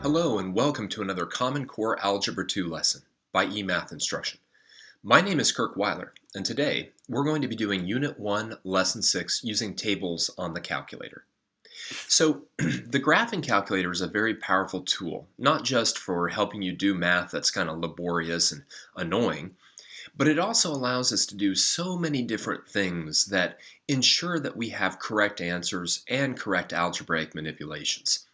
Hello and welcome to another Common Core Algebra 2 lesson by eMath Instruction. My name is Kirk Weiler, and today we're going to be doing Unit 1, Lesson 6 using tables on the calculator. So the graphing calculator is a very powerful tool, not just for helping you do math that's kind of laborious and annoying, but it also allows us to do so many different things that ensure that we have correct answers and correct algebraic manipulations.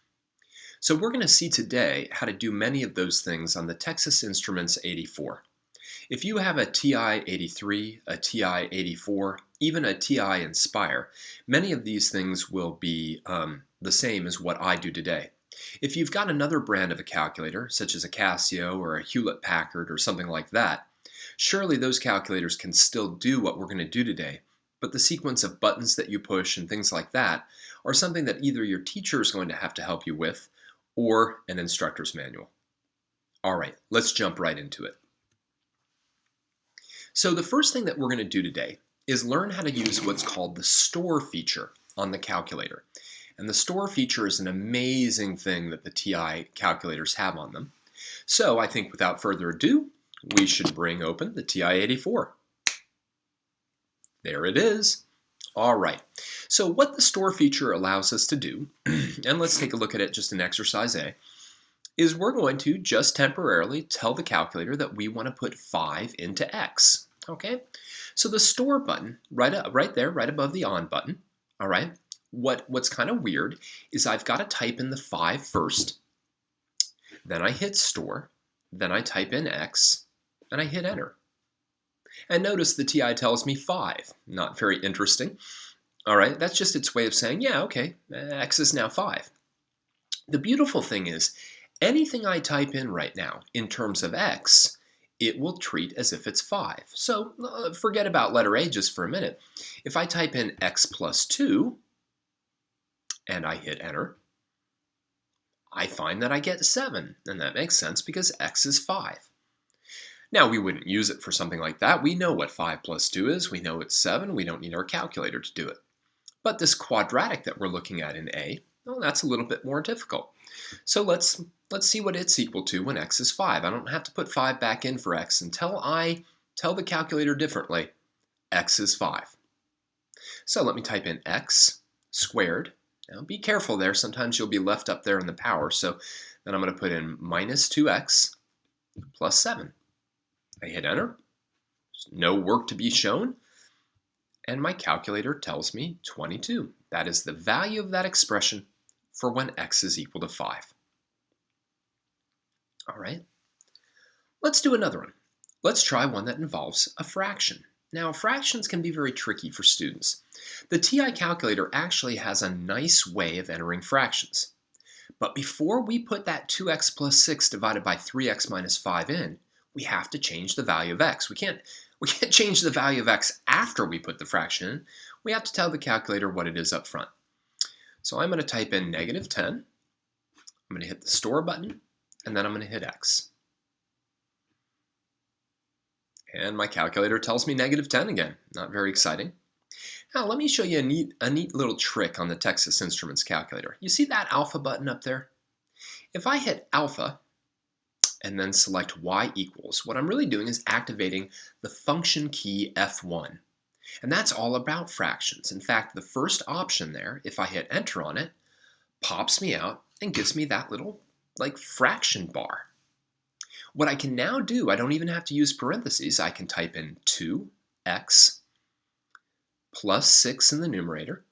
So we're going to see today how to do many of those things on the Texas Instruments 84. If you have a TI-83, a TI-84, even a TI Inspire, many of these things will be the same as what I do today. If you've got another brand of a calculator, such as a Casio or a Hewlett-Packard or something like that, surely those calculators can still do what we're going to do today, but the sequence of buttons that you push and things like that are something that either your teacher is going to have to help you with or an instructor's manual. All right, let's jump right into it. So the first thing that we're going to do today is learn how to use what's called the store feature on the calculator. And the store feature is an amazing thing that the TI calculators have on them. So I think without further ado, we should bring open the TI-84. There it is. All right, so what the store feature allows us to do, and let's take a look at it just in exercise A, is we're going to just temporarily tell the calculator that we want to put 5 into X. Okay, so the store button right there, right above the on button. All right, what's kind of weird is I've got to type in the 5 first, then I hit store, then I type in X, and I hit enter. And notice the TI tells me 5. Not very interesting. All right, that's just its way of saying, yeah, okay, X is now 5. The beautiful thing is, anything I type in right now in terms of X, it will treat as if it's 5. So forget about letter A just for a minute. If I type in X plus 2, and I hit enter, I find that I get 7. And that makes sense because X is 5. Now, we wouldn't use it for something like that. We know what 5 plus 2 is. We know it's 7. We don't need our calculator to do it. But this quadratic that we're looking at in A, well, that's a little bit more difficult. So let's see what it's equal to when X is 5. I don't have to put 5 back in for X until I tell the calculator differently. X is 5. So let me type in X squared. Now be careful there. Sometimes you'll be left up there in the power. So then I'm going to put in minus 2X plus 7. I hit enter, there's no work to be shown, and my calculator tells me 22. That is the value of that expression for when X is equal to 5. All right, let's do another one. Let's try one that involves a fraction. Now, fractions can be very tricky for students. The TI calculator actually has a nice way of entering fractions. But before we put that 2x plus 6 divided by 3x minus 5 in, we have to change the value of X. We can't change the value of X after we put the fraction in. We have to tell the calculator what it is up front. So I'm going to type in negative 10. I'm going to hit the store button, and then I'm going to hit X. And my calculator tells me negative 10 again. Not very exciting. Now let me show you a neat little trick on the Texas Instruments calculator. You see that alpha button up there? If I hit alpha, and then select y equals, what I'm really doing is activating the function key F1. And that's all about fractions. In fact, the first option there, if I hit enter on it, pops me out and gives me that little fraction bar. What I can now do, I don't even have to use parentheses. I can type in 2x plus 6 in the numerator,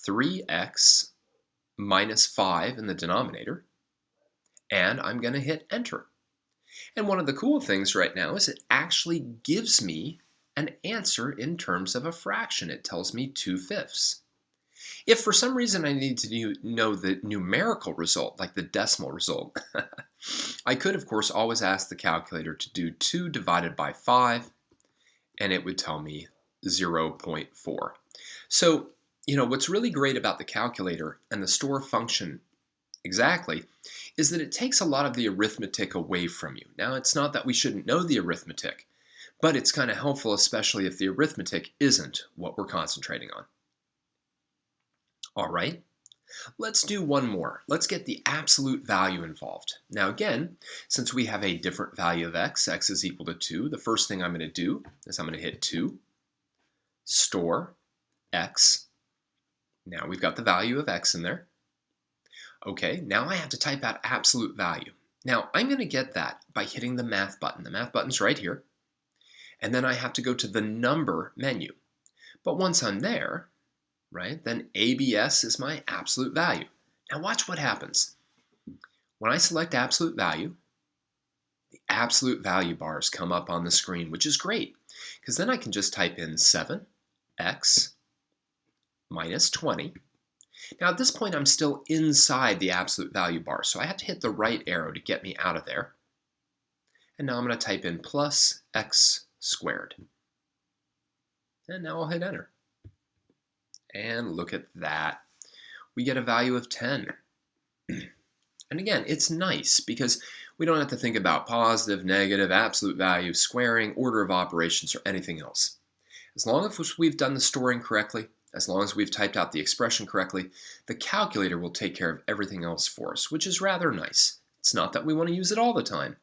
3x minus 5 in the denominator, and I'm going to hit enter. And one of the cool things right now is it actually gives me an answer in terms of a fraction. It tells me 2/5. If for some reason I need to know the numerical result, like the decimal result, I could, of course, always ask the calculator to do 2 divided by 5, and it would tell me 0.4. So, what's really great about the calculator and the store function exactly is that it takes a lot of the arithmetic away from you. Now, it's not that we shouldn't know the arithmetic, but it's kind of helpful, especially if the arithmetic isn't what we're concentrating on. All right, Let's do one more. Let's get the absolute value involved. Now again, since we have a different value of x is equal to 2, the first thing I'm going to do is I'm going to hit 2, store x. Now we've got the value of x in there. Okay, now I have to type out absolute value. Now I'm going to get that by hitting the math button. The math button's right here. And then I have to go to the number menu. But once I'm there, right, then ABS is my absolute value. Now watch what happens. When I select absolute value, the absolute value bars come up on the screen, which is great, because then I can just type in 7x minus 20. Now at this point, I'm still inside the absolute value bar, so I have to hit the right arrow to get me out of there. And now I'm going to type in plus x squared. And now I'll hit enter. And look at that. We get a value of 10. And again, it's nice because we don't have to think about positive, negative, absolute value, squaring, order of operations, or anything else. As long as we've done the storing correctly, as long as we've typed out the expression correctly, the calculator will take care of everything else for us, which is rather nice. It's not that we want to use it all the time,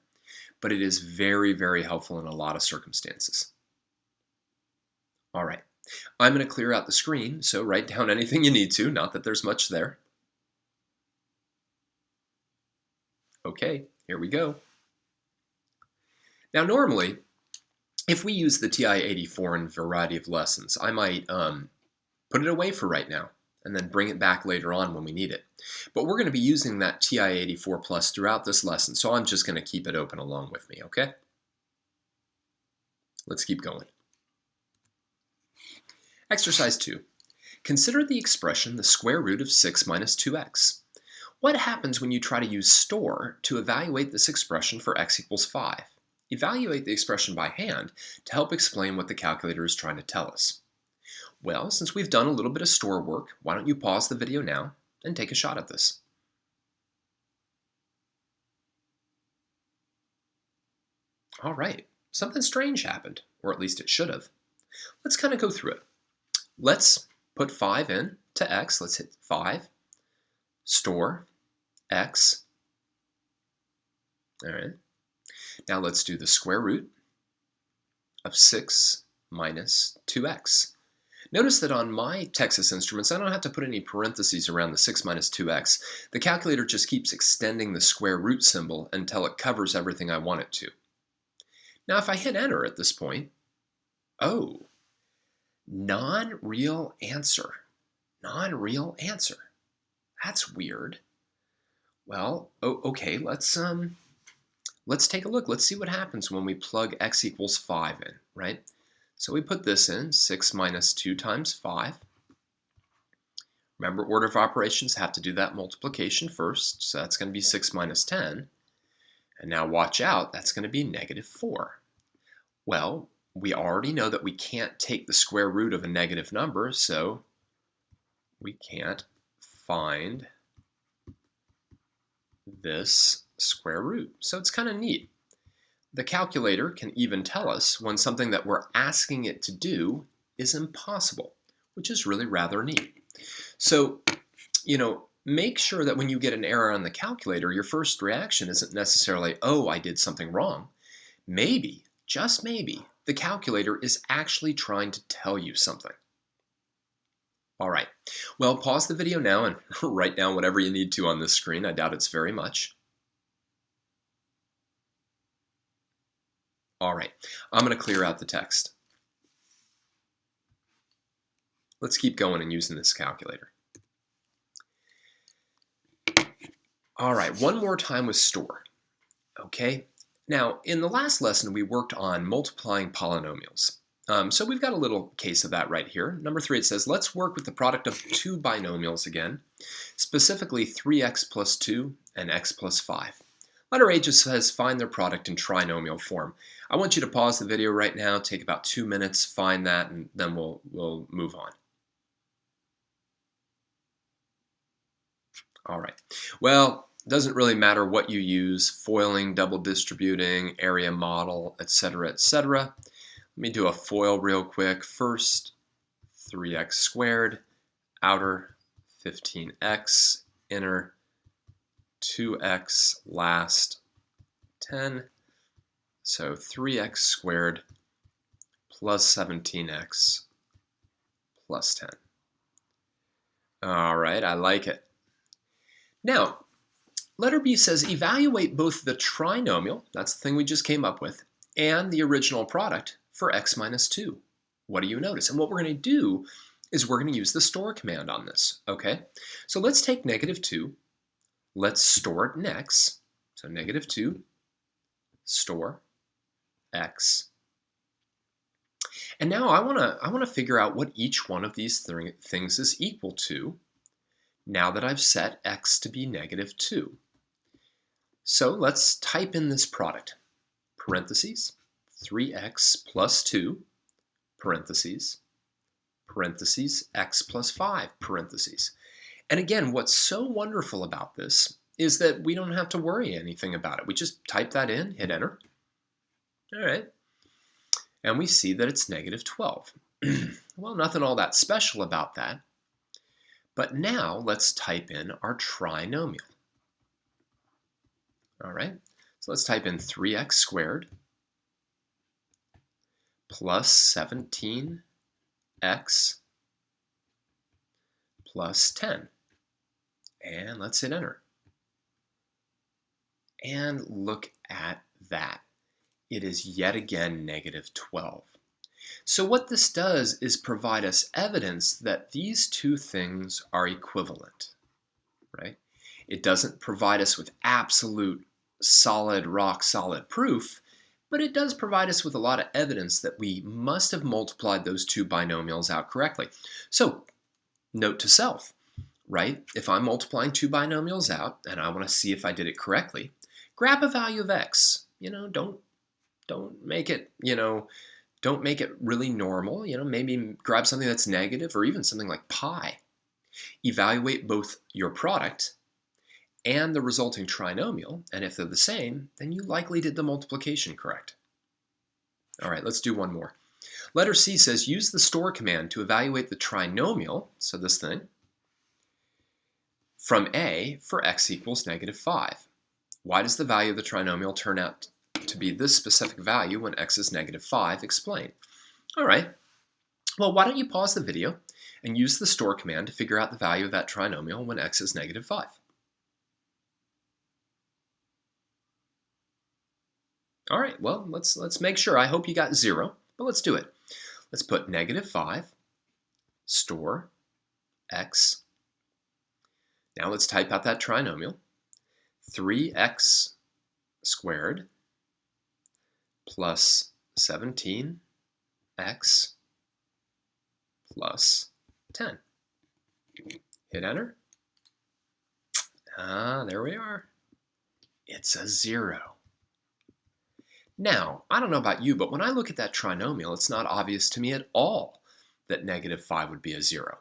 but it is very, very helpful in a lot of circumstances. All right, I'm going to clear out the screen, so write down anything you need to, not that there's much there. Okay, here we go. Now normally, if we use the TI-84 in a variety of lessons, I might put it away for right now and then bring it back later on when we need it. But we're going to be using that TI-84 Plus throughout this lesson, so I'm just going to keep it open along with me, okay? Let's keep going. Exercise 2. Consider the expression the square root of 6 minus 2x. What happens when you try to use store to evaluate this expression for x equals 5? Evaluate the expression by hand to help explain what the calculator is trying to tell us. Well, since we've done a little bit of store work, why don't you pause the video now and take a shot at this. All right, something strange happened, or at least it should have. Let's kind of go through it. Let's put 5 in to x. Let's hit 5, store x. All right. Now let's do the square root of 6 minus 2x. Notice that on my Texas Instruments, I don't have to put any parentheses around the 6 minus 2x. The calculator just keeps extending the square root symbol until it covers everything I want it to. Now if I hit enter at this point, oh, non-real answer. Non-real answer. That's weird. Well, okay, let's take a look. Let's see what happens when we plug x equals 5 in, right? So we put this in, 6 minus 2 times 5. Remember, order of operations have to do that multiplication first, so that's going to be 6 minus 10. And now watch out, that's going to be negative 4. Well, we already know that we can't take the square root of a negative number, so we can't find this square root. So it's kind of neat. The calculator can even tell us when something that we're asking it to do is impossible, which is really rather neat. So, make sure that when you get an error on the calculator, your first reaction isn't necessarily, oh, I did something wrong. Maybe, just maybe, the calculator is actually trying to tell you something. All right, well, pause the video now and write down whatever you need to on this screen. I doubt it's very much. All right, I'm going to clear out the text. Let's keep going and using this calculator. All right, one more time with store. Okay, now in the last lesson we worked on multiplying polynomials. So we've got a little case of that right here. Number 3, it says, let's work with the product of two binomials again, specifically 3x plus 2 and x plus 5. Letter A just says find their product in trinomial form. I want you to pause the video right now, take about 2 minutes, find that, and then we'll move on. All right. Well, it doesn't really matter what you use, foiling, double distributing, area model, etc., etc. Let me do a FOIL real quick. First, 3x squared, outer 15x, inner 2x, last 10. So 3x squared plus 17x plus 10. All right, I like it. Now, letter B says evaluate both the trinomial, that's the thing we just came up with, and the original product for x minus 2. What do you notice? And what we're going to do is we're going to use the store command on this, okay? So let's take negative 2. Let's store it in x. So negative 2, store x. And now I want to figure out what each one of these things is equal to now that I've set x to be negative 2. So let's type in this product. Parentheses, 3x plus 2, parentheses, parentheses, x plus 5, parentheses. And again, what's so wonderful about this is that we don't have to worry anything about it. We just type that in, hit enter. All right. And we see that it's negative 12. Well, nothing all that special about that. But now let's type in our trinomial. All right. So let's type in 3x squared plus 17x plus 10. And let's hit enter. And look at that. It is yet again negative 12. So what this does is provide us evidence that these two things are equivalent, right? It doesn't provide us with absolute solid, rock solid proof, but it does provide us with a lot of evidence that we must have multiplied those two binomials out correctly. So note to self, right? If I'm multiplying two binomials out and I want to see if I did it correctly, grab a value of x. Don't make it, don't make it really normal. Maybe grab something that's negative or even something like pi. Evaluate both your product and the resulting trinomial, and if they're the same, then you likely did the multiplication correct. All right, let's do one more. Letter C says use the store command to evaluate the trinomial, so this thing, from A for x equals negative 5. Why does the value of the trinomial turn out to be this specific value when x is negative 5? Explain. All right, well, why don't you pause the video and use the store command to figure out the value of that trinomial when x is negative 5. All right, well, let's make sure. I hope you got 0, but let's do it. Let's put negative 5, store x. Now let's type out that trinomial. 3x squared plus 17x plus 10. Hit enter. There we are. It's a 0. Now, I don't know about you, but when I look at that trinomial, it's not obvious to me at all that negative 5 would be a 0.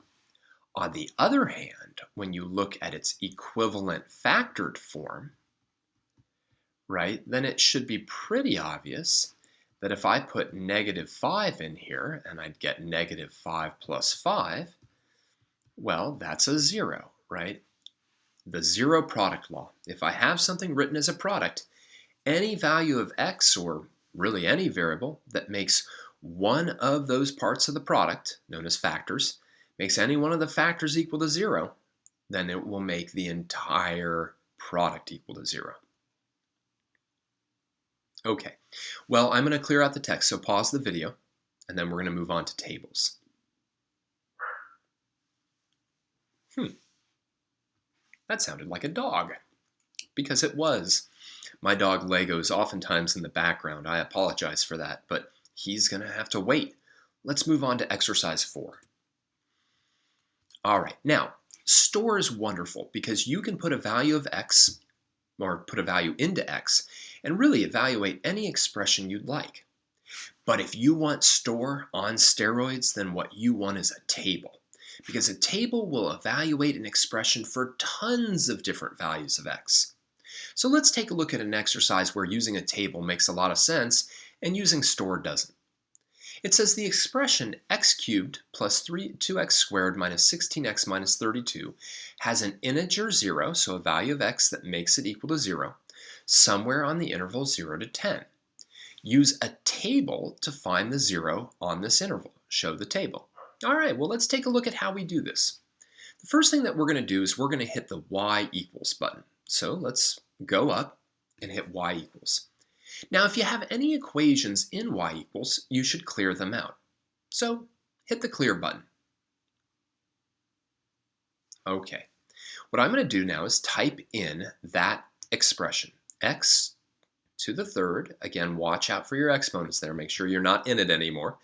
On the other hand, when you look at its equivalent factored form, right, then it should be pretty obvious that if I put negative 5 in here and I'd get negative 5 plus 5, well, that's a 0, right? The zero product law. If I have something written as a product, any value of x, or really any variable that makes one of those parts of the product, known as factors, makes any one of the factors equal to 0, then it will make the entire product equal to 0. Okay, well, I'm going to clear out the text, so pause the video, and then we're going to move on to tables. That sounded like a dog, because it was. My dog Lego's oftentimes in the background. I apologize for that, but he's going to have to wait. Let's move on to exercise 4. All right, now, store is wonderful because you can put a value of x, or put a value into x, and really evaluate any expression you'd like. But if you want store on steroids, then what you want is a table, because a table will evaluate an expression for tons of different values of x. So let's take a look at an exercise where using a table makes a lot of sense and using store doesn't. It says the expression x cubed plus 2x squared minus 16x minus 32 has an integer 0, so a value of x that makes it equal to 0, somewhere on the interval 0 to 10. Use a table to find the 0 on this interval. Show the table. All right, well, let's take a look at how we do this. The first thing that we're going to do is we're going to hit the y equals button. So let's go up and hit y equals. Now, if you have any equations in y equals, you should clear them out. So hit the clear button. Okay, what I'm going to do now is type in that expression, x to the third. Again, watch out for your exponents there. Make sure you're not in it anymore.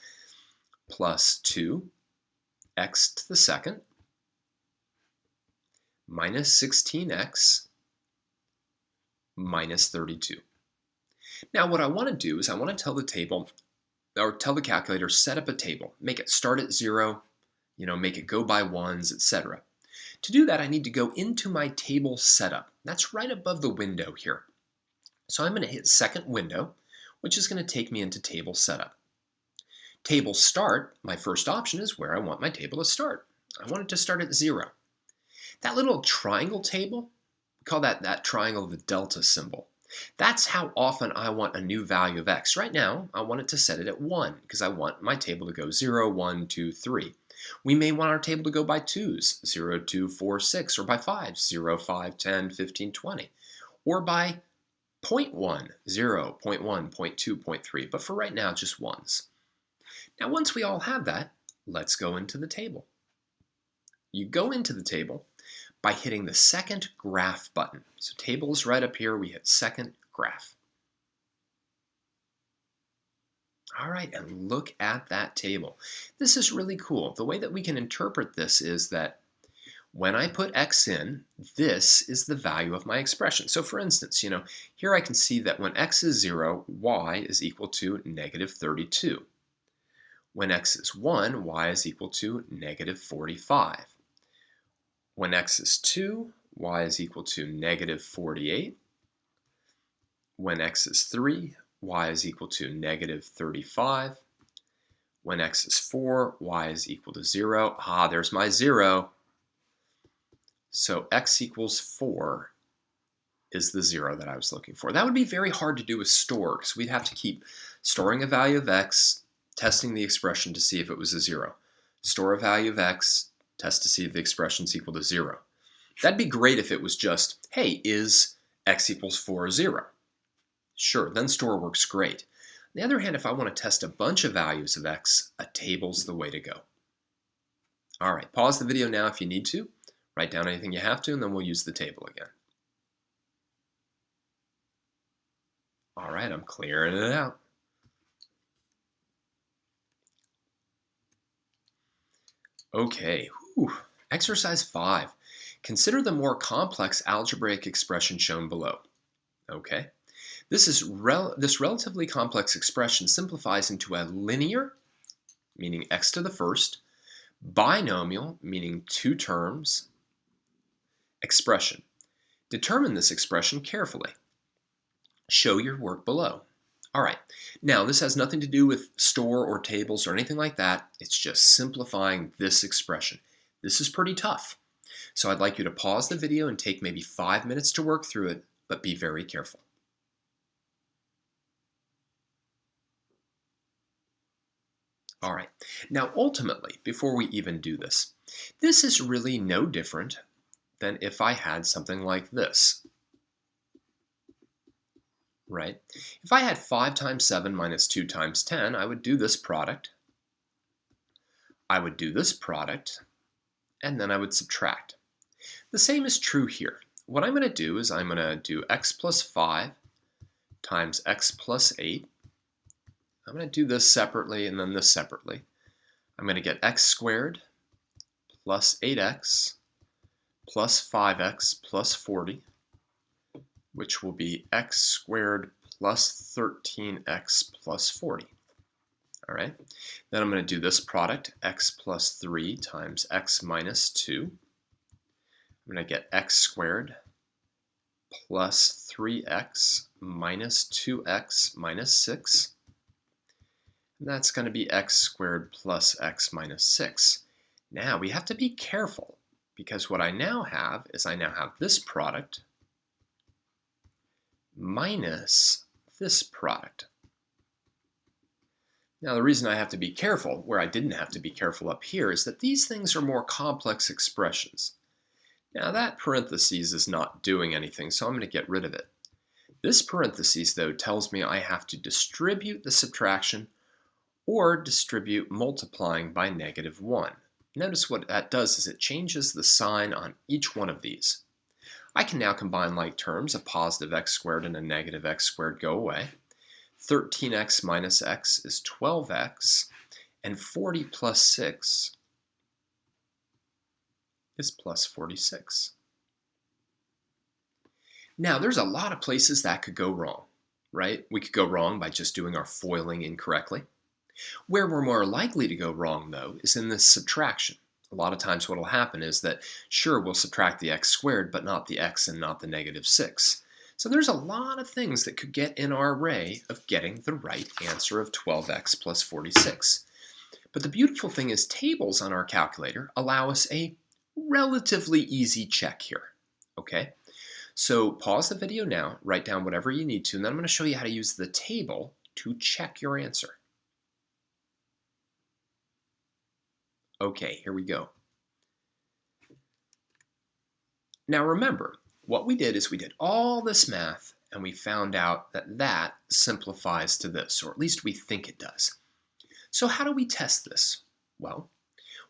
Plus 2x to the second minus 16x minus 32. Now what I want to do is I want to tell the table, or tell the calculator, set up a table. Make it start at 0, make it go by ones, etc. To do that, I need to go into my table setup. That's right above the window here. So I'm going to hit second window, which is going to take me into table setup. Table start, my first option, is where I want my table to start. I want it to start at 0. That little triangle table, we call that triangle the delta symbol. That's how often I want a new value of x. Right now, I want it to set it at 1 because I want my table to go 0, 1, 2, 3. We may want our table to go by 2s, 0, 2, 4, 6, or by 5s, 0, 5, 10, 15, 20, or by 0.1, 0, 0.1, 0.2, 0.3, but for right now, just 1s. Now, once we all have that, let's go into the table. You go into the table by hitting the second graph button. So table is right up here, we hit second graph. All right, and look at that table. This is really cool. The way that we can interpret this is that when I put x in, this is the value of my expression. So for instance, here I can see that when x is 0, y is equal to negative 32. When x is 1, y is equal to negative 45. When x is 2, y is equal to negative 48. When x is 3, y is equal to negative 35. When x is 4, y is equal to 0. There's my 0. So x equals 4 is the 0 that I was looking for. That would be very hard to do with store because we'd have to keep storing a value of x, testing the expression to see if it was a 0. Store a value of x, test to see if the expression is equal to 0. That'd be great if it was just, hey, is x equals 4 0? Sure, then store works great. On the other hand, if I want to test a bunch of values of x, a table's the way to go. All right, pause the video now if you need to. Write down anything you have to, and then we'll use the table again. All right, I'm clearing it out. Okay, Exercise 5. Consider the more complex algebraic expression shown below. Okay, this relatively complex expression simplifies into a linear, meaning x to the first, binomial, meaning 2 terms, expression. Determine this expression carefully. Show your work below. All right, now this has nothing to do with store or tables or anything like that. It's just simplifying this expression. This is pretty tough. So I'd like you to pause the video and take maybe 5 minutes to work through it, but be very careful. All right, now ultimately, before we even do this is really no different than if I had something like this. Right? If I had 5 times 7 minus 2 times 10, I would do this product. I would do this product, and then I would subtract. The same is true here. What I'm going to do is I'm going to do x plus 5 times x plus 8. I'm going to do this separately and then this separately. I'm going to get x squared plus 8x plus 5x plus 40, which will be x squared plus 13x plus 40. All right, then I'm going to do this product, x plus 3 times x minus 2. I'm going to get x squared plus 3x minus 2x minus 6. And that's going to be x squared plus x minus 6. Now we have to be careful because what I now have is I now have this product minus this product. Now the reason I have to be careful, where I didn't have to be careful up here, is that these things are more complex expressions. Now that parentheses is not doing anything, so I'm going to get rid of it. This parentheses, though, tells me I have to distribute the subtraction or distribute multiplying by -1. Notice what that does is it changes the sign on each one of these. I can now combine like terms. A positive x squared and a negative x squared go away. 13x minus x is 12x, and 40 plus 6 is plus 46. Now, there's a lot of places that could go wrong, right? We could go wrong by just doing our foiling incorrectly. Where we're more likely to go wrong, though, is in this subtraction. A lot of times what will happen is that, sure, we'll subtract the x squared, but not the x and not the -6. So there's a lot of things that could get in our array of getting the right answer of 12x plus 46. But the beautiful thing is tables on our calculator allow us a relatively easy check here, okay? So pause the video now, write down whatever you need to, and then I'm going to show you how to use the table to check your answer. Okay, here we go. Now remember, what we did is we did all this math and we found out that that simplifies to this, or at least we think it does. So how do we test this? Well,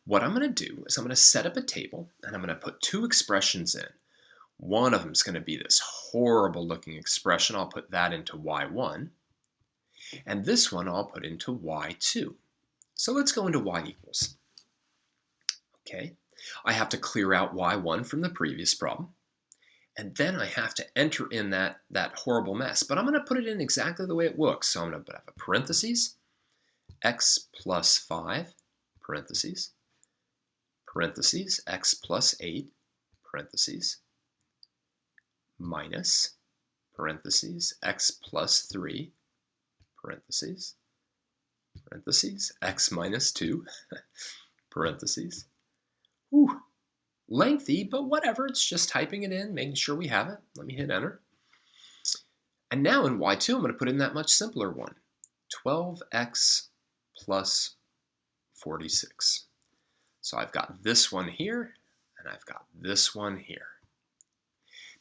what I'm going to do is I'm going to set up a table and I'm going to put two expressions in. One of them is going to be this horrible looking expression. I'll put that into y1. And this one I'll put into y2. So let's go into y equals. Okay, I have to clear out y1 from the previous problem. And then I have to enter in that horrible mess. But I'm going to put it in exactly the way it looks. So I'm going to have a parentheses, x plus 5, parentheses, parentheses, x plus 8, parentheses, minus, parentheses, x plus 3, parentheses, parentheses, x minus 2, parentheses. Whew, lengthy, but whatever, it's just typing it in, making sure we have it. Let me hit enter. And now in y2, I'm going to put in that much simpler one, 12x plus 46. So I've got this one here, and I've got this one here.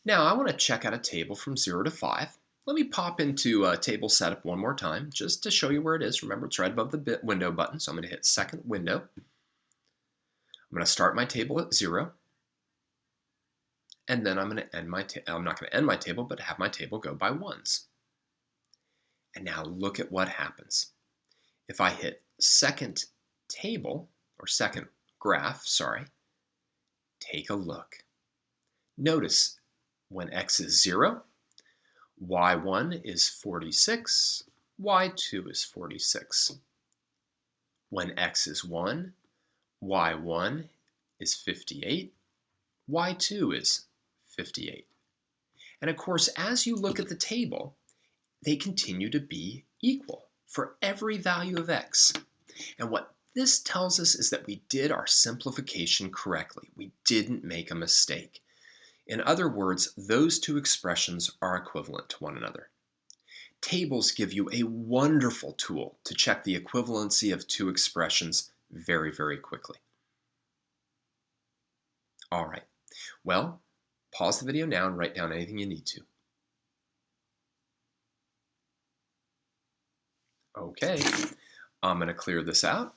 Now I want to check out a table from 0 to 5. Let me pop into table setup one more time, just to show you where it is. Remember, it's right above the window button, so I'm going to hit second window. I'm going to start my table at 0. And then I'm going to end my I'm not going to end my table, but have my table go by ones. And now look at what happens. If I hit second table, or second graph, sorry, take a look. Notice when x is 0, y1 is 46, y2 is 46. When x is 1, y1 is 58, y2 is 58. And of course, as you look at the table, they continue to be equal for every value of x. And what this tells us is that we did our simplification correctly. We didn't make a mistake. In other words, those two expressions are equivalent to one another. Tables give you a wonderful tool to check the equivalency of two expressions very, very quickly. All right, well, pause the video now and write down anything you need to. Okay, I'm going to clear this out.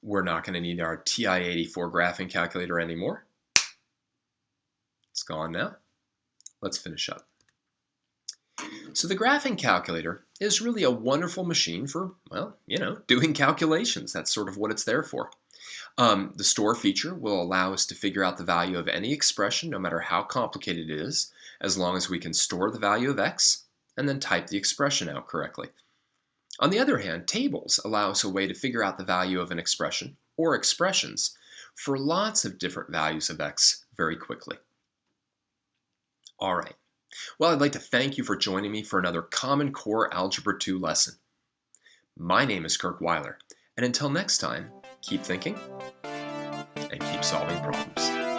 We're not going to need our TI-84 graphing calculator anymore. It's gone now. Let's finish up. So the graphing calculator is really a wonderful machine for, well, doing calculations. That's sort of what it's there for. The store feature will allow us to figure out the value of any expression, no matter how complicated it is, as long as we can store the value of x and then type the expression out correctly. On the other hand, tables allow us a way to figure out the value of an expression or expressions for lots of different values of x very quickly. All right. Well, I'd like to thank you for joining me for another Common Core Algebra 2 lesson. My name is Kirk Weiler, and until next time, keep thinking and keep solving problems.